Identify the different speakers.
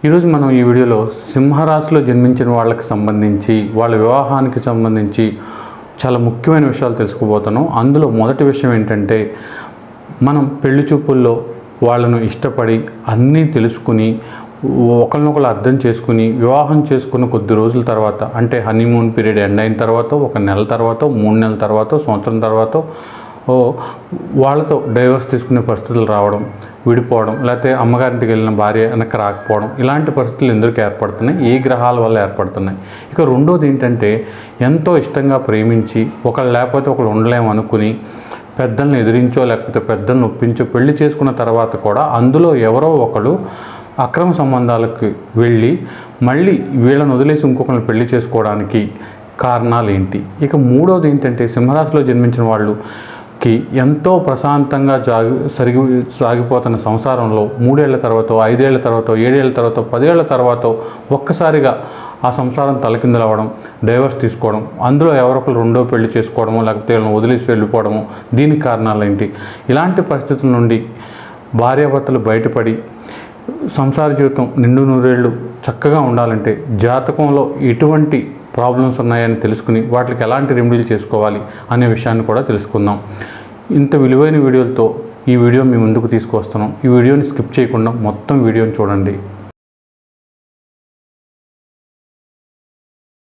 Speaker 1: ఈరోజు మనం ఈ వీడియోలో సింహరాశిలో జన్మించిన వాళ్ళకి సంబంధించి వాళ్ళ వివాహానికి సంబంధించి చాలా ముఖ్యమైన విషయాలు తెలుసుకోబోతున్నాం. అందులో మొదటి విషయం ఏంటంటే, మనం పెళ్లి చూపుల్లో వాళ్ళను ఇష్టపడి అన్నీ తెలుసుకుని ఒకరినొకరు అర్థం చేసుకుని వివాహం చేసుకున్న కొద్ది రోజుల తర్వాత, అంటే హనీమూన్ పీరియడ్ ఎండ్ అయిన తర్వాత, 1 నెల తర్వాత, 3 నెలల తర్వాత, సంవత్సరం తర్వాత వాళ్ళతో డైవర్స్ తీసుకునే పరిస్థితులు రావడం, విడిపోవడం, లేకపోతే అమ్మగారింటికి వెళ్ళిన భార్య వెనక్కి రాకపోవడం, ఇలాంటి పరిస్థితులు ఎందుకు ఏర్పడుతున్నాయి, ఏ గ్రహాల వల్ల ఏర్పడుతున్నాయి. ఇక రెండోది ఏంటంటే, ఎంతో ఇష్టంగా ప్రేమించి ఒకళ్ళు లేకపోతే ఒకళ్ళు ఉండలేము అనుకుని పెద్దల్ని ఎదిరించో లేకపోతే పెద్దల్ని ఒప్పించో పెళ్లి చేసుకున్న తర్వాత కూడా అందులో ఎవరో ఒకరు అక్రమ సంబంధాలకు వెళ్ళి మళ్ళీ వీళ్ళని వదిలేసి ఇంకొకరిని పెళ్లి చేసుకోవడానికి కారణాలు ఏంటి. ఇక మూడోది ఏంటంటే, సింహరాశిలో జన్మించిన వాళ్ళకి ఎంతో ప్రశాంతంగా సాగిపోతున్న సంసారంలో 3 ఏళ్ల తర్వాత, 5 ఏళ్ల తర్వాత, 7 ఏళ్ల తర్వాత, 10 ఏళ్ల తర్వాత ఒక్కసారిగా ఆ సంసారం తలకిందులవ్వడం, డైవర్స్ తీసుకోవడం, అందులో ఎవరొకరు రెండో పెళ్లి చేసుకోవడము, లేకపోతే వీళ్ళని వదిలేసి వెళ్ళిపోవడము, దీనికి కారణాలు ఏంటి. ఇలాంటి పరిస్థితుల నుండి భార్యాభర్తలు బయటపడి సంసార జీవితం నిండు నూరేళ్ళు చక్కగా ఉండాలంటే జాతకంలో ఎటువంటి ప్రాబ్లమ్స్ ఉన్నాయని తెలుసుకుని వాటికి ఎలాంటి రెమెడీలు చేసుకోవాలి అనే విషయాన్ని కూడా తెలుసుకుందాం. ఇంత విలువైన వీడియోలతో ఈ వీడియో మీ ముందుకు తీసుకొస్తున్నాం. ఈ వీడియోని స్కిప్ చేయకుండా మొత్తం వీడియోని చూడండి.